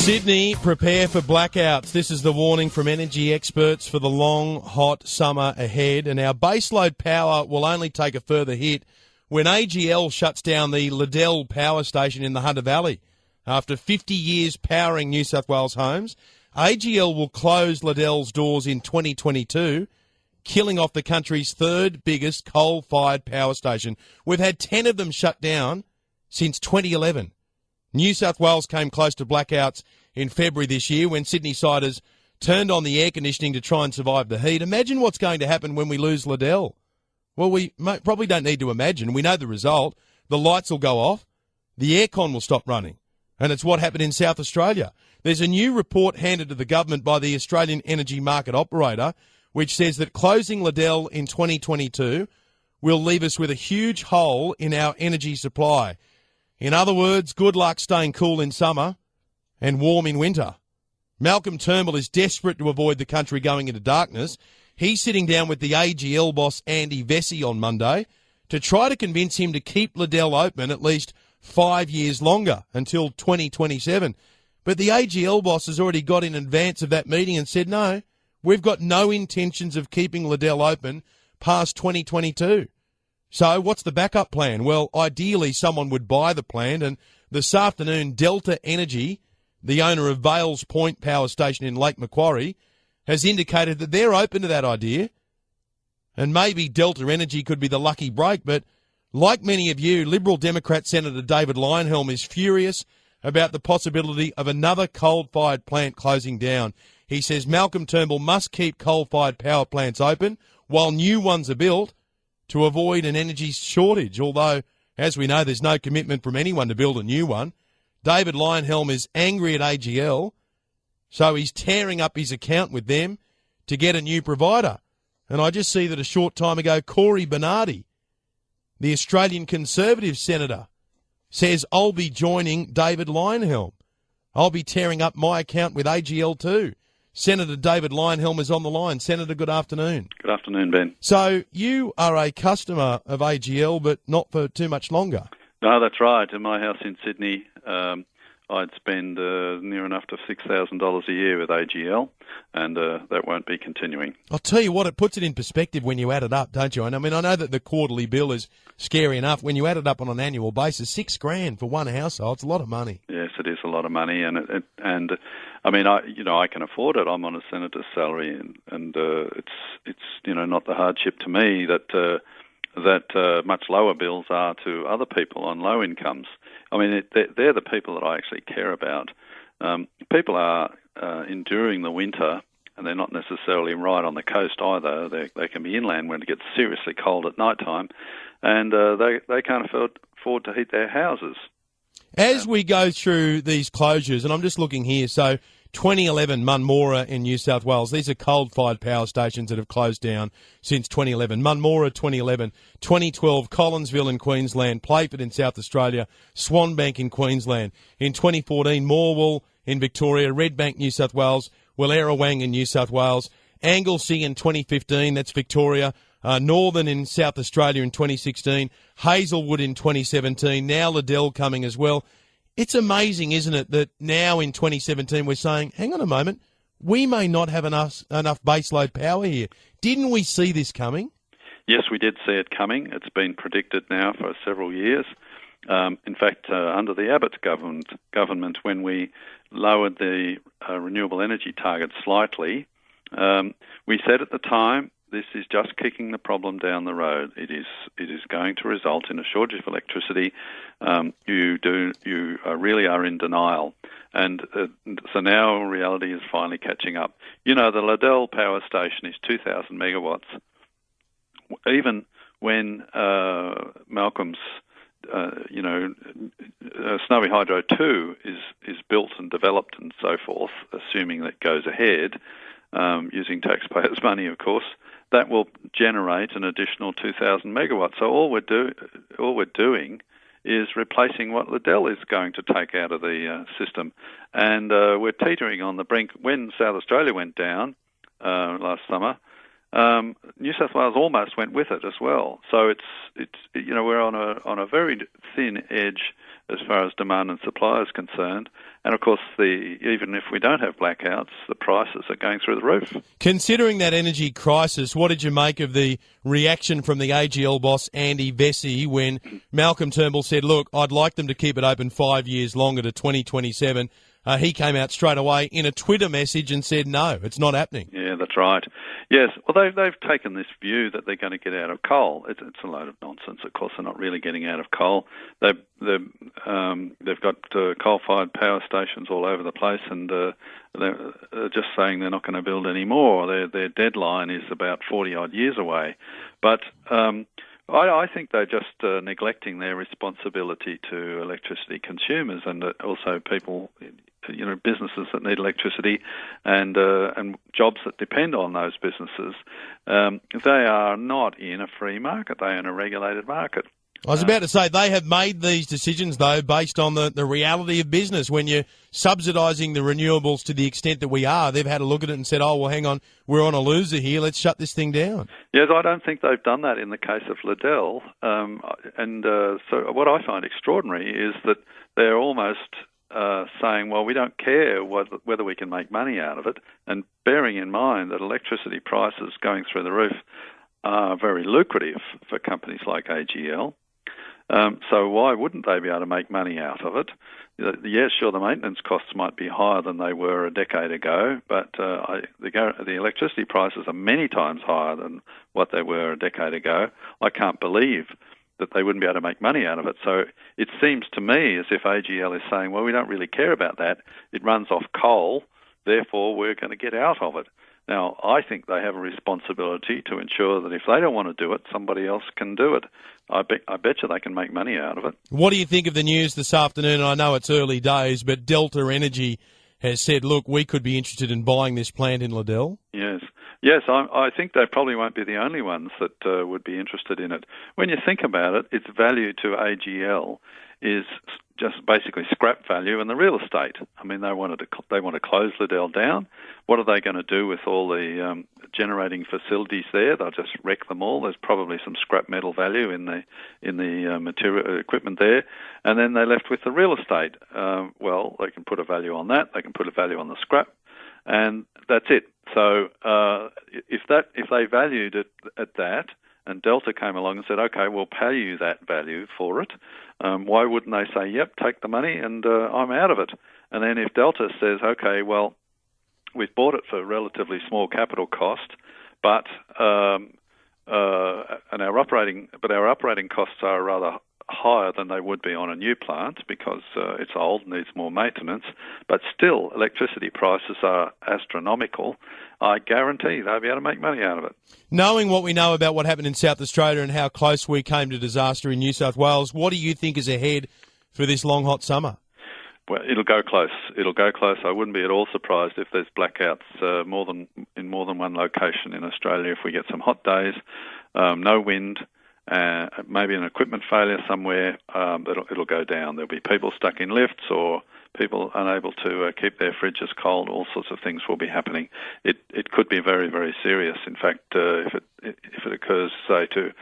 Sydney, prepare for blackouts. This is the warning from energy experts for the long, hot summer ahead. And our baseload power will only take a further hit when AGL shuts down the Liddell power station in the Hunter Valley. After 50 years powering New South Wales homes, AGL will close Liddell's doors in 2022, killing off the country's third biggest coal-fired power station. We've had 10 of them shut down since 2011. New South Wales came close to blackouts in February this year when Sydney-siders turned on the air conditioning to try and survive the heat. Imagine what's going to happen when we lose Liddell. Well, we probably don't need to imagine. We know the result. The lights will go off. The aircon will stop running. And it's what happened in South Australia. There's a new report handed to the government by the Australian Energy Market Operator which says that closing Liddell in 2022 will leave us with a huge hole in our energy supply. In other words, good luck staying cool in summer and warm in winter. Malcolm Turnbull is desperate to avoid the country going into darkness. He's sitting down with the AGL boss Andy Vesey on Monday to try to convince him to keep Liddell open at least 5 years longer until 2027. But the AGL boss has already got in advance of that meeting and said, no, we've got no intentions of keeping Liddell open past 2022. So what's the backup plan? Well, ideally someone would buy the plant, and this afternoon Delta Energy, the owner of Vales Point Power Station in Lake Macquarie, has indicated that they're open to that idea. And maybe Delta Energy could be the lucky break, but like many of you, Liberal Democrat Senator David Leyonhjelm is furious about the possibility of another coal-fired plant closing down. He says Malcolm Turnbull must keep coal-fired power plants open while new ones are built to avoid an energy shortage, although, as we know, there's no commitment from anyone to build a new one. David Leyonhjelm is angry at AGL, so he's tearing up his account with them to get a new provider. And I just see that a short time ago, Corey Bernardi, the Australian Conservative senator, says, I'll be joining David Leyonhjelm. I'll be tearing up my account with AGL too. Senator David Leyonhjelm is on the line. Senator, good afternoon. Good afternoon, Ben. So you are a customer of AGL, but not for too much longer. No, that's right. In my house in Sydney, I'd spend near enough to $6,000 a year with AGL, and that won't be continuing. I'll tell you what, it puts it in perspective when you add it up, don't you? And I mean, I know that the quarterly bill is scary enough. When you add it up on an annual basis, $6,000 for one household, it's a lot of money. Yes, it is a lot of money, and I mean, I can afford it. I'm on a senator's salary, and it's not the hardship to me that much lower bills are to other people on low incomes. I mean, they're the people that I actually care about. People are enduring the winter, and they're not necessarily right on the coast either. They can be inland when it gets seriously cold at night time, and they can't afford to heat their houses. As we go through these closures, and I'm just looking here, so 2011, Munmora in New South Wales. These are coal-fired power stations that have closed down since 2011. Munmora, 2011. 2012, Collinsville in Queensland. Playford in South Australia. Swanbank in Queensland. In 2014, Morwell in Victoria. Redbank, New South Wales. Wallerawang in New South Wales. Anglesea in 2015, that's Victoria. Northern in South Australia in 2016. Hazelwood in 2017. Now Liddell coming as well. It's amazing, isn't it, that now in 2017 we're saying, hang on a moment, we may not have enough baseload power here. Didn't we see this coming? Yes, we did see it coming. It's been predicted now for several years. In fact, under the Abbott government, when we lowered the renewable energy target slightly, we said at the time, this is just kicking the problem down the road. It is going to result in a shortage of electricity. You really are in denial, and so now reality is finally catching up. You know, the Liddell power station is 2,000 megawatts. Even when Malcolm's, Snowy Hydro 2 is built and developed and so forth, assuming that goes ahead, using taxpayers' money, of course, that will generate an additional 2,000 megawatts. So all we're doing is replacing what Liddell is going to take out of the system, and we're teetering on the brink. When South Australia went down last summer, New South Wales almost went with it as well. So we're on a very thin edge as far as demand and supply is concerned. And of course, even if we don't have blackouts, the prices are going through the roof. Considering that energy crisis, what did you make of the reaction from the AGL boss, Andy Vesey, when Malcolm Turnbull said, look, I'd like them to keep it open 5 years longer to 2027? He came out straight away in a Twitter message and said, no, it's not happening. Yeah, that's right. Yes, well, they've taken this view that they're going to get out of coal. It's a load of nonsense. Of course, they're not really getting out of coal. They've got coal-fired power stations all over the place, and they're just saying they're not going to build any more. Their deadline is about 40-odd years away. But I think they're just neglecting their responsibility to electricity consumers and also people, businesses that need electricity and jobs that depend on those businesses. They are not in a free market. They are in a regulated market. I was about to say, they have made these decisions, though, based on the reality of business. When you're subsidising the renewables to the extent that we are, they've had a look at it and said, oh, well, hang on, we're on a loser here, let's shut this thing down. Yes, I don't think they've done that in the case of Liddell. So what I find extraordinary is that they're almost saying, well, we don't care whether we can make money out of it, and bearing in mind that electricity prices going through the roof are very lucrative for companies like AGL. So why wouldn't they be able to make money out of it? Yes, sure, the maintenance costs might be higher than they were a decade ago, but the electricity prices are many times higher than what they were a decade ago. I can't believe that they wouldn't be able to make money out of it. So it seems to me as if AGL is saying, well, we don't really care about that. It runs off coal, therefore we're going to get out of it. Now, I think they have a responsibility to ensure that if they don't want to do it, somebody else can do it. I bet you they can make money out of it. What do you think of the news this afternoon? I know it's early days, but Delta Energy has said, look, we could be interested in buying this plant in Liddell. Yes, I think they probably won't be the only ones that would be interested in it. When you think about it, its value to AGL is just basically scrap value in the real estate. I mean, they want to close Liddell down. What are they going to do with all the generating facilities there? They'll just wreck them all. There's probably some scrap metal value in the material equipment there, and then they're left with the real estate. Well, they can put a value on that. They can put a value on the scrap, and that's it. So if they valued it at that, and Delta came along and said, okay, we'll pay you that value for it, why wouldn't they say, yep, take the money and I'm out of it? And then if Delta says, okay, well, we've bought it for a relatively small capital cost, but our operating costs are rather higher than they would be on a new plant because it's old, needs more maintenance, but still electricity prices are astronomical. I guarantee they'll be able to make money out of it. Knowing what we know about what happened in South Australia and how close we came to disaster in New South Wales, what do you think is ahead for this long, hot summer? Well, it'll go close. I wouldn't be at all surprised if there's blackouts in more than one location in Australia if we get some hot days, no wind, maybe an equipment failure somewhere. It'll go down. There'll be people stuck in lifts or people unable to keep their fridges cold. All sorts of things will be happening. It could be very, very serious. In fact, if it occurs, say, to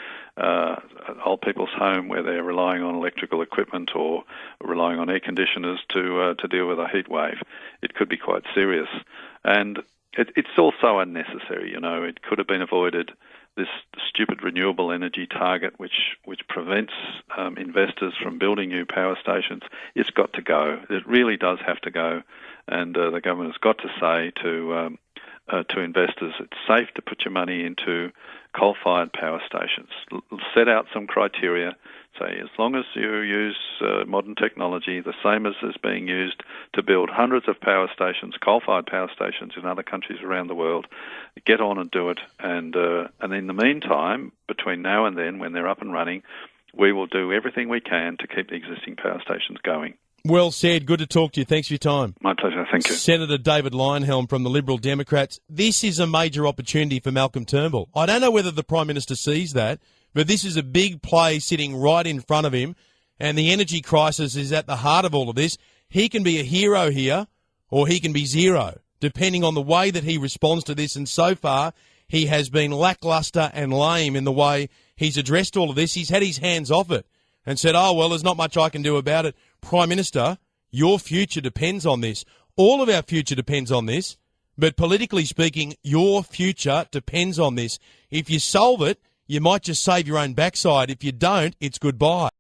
old people's home where they're relying on electrical equipment or relying on air conditioners to deal with a heat wave, it could be quite serious. And it's also unnecessary. It could have been avoided. This stupid renewable energy target, which prevents investors from building new power stations, it's got to go. It really does have to go, and the government has got to say to investors, it's safe to put your money into coal-fired power stations. Set out some criteria. Say, as long as you use modern technology, the same as is being used to build hundreds of power stations, coal-fired power stations in other countries around the world, get on and do it. And in the meantime, between now and then, when they're up and running, we will do everything we can to keep the existing power stations going. Well said. Good to talk to you. Thanks for your time. My pleasure. Thank you. Senator David Leyonhjelm from the Liberal Democrats. This is a major opportunity for Malcolm Turnbull. I don't know whether the Prime Minister sees that, but this is a big play sitting right in front of him, and the energy crisis is at the heart of all of this. He can be a hero here, or he can be zero, depending on the way that he responds to this, and so far he has been lacklustre and lame in the way he's addressed all of this. He's had his hands off it and said, oh, well, there's not much I can do about it. Prime Minister, your future depends on this. All of our future depends on this. But politically speaking, your future depends on this. If you solve it, you might just save your own backside. If you don't, it's goodbye.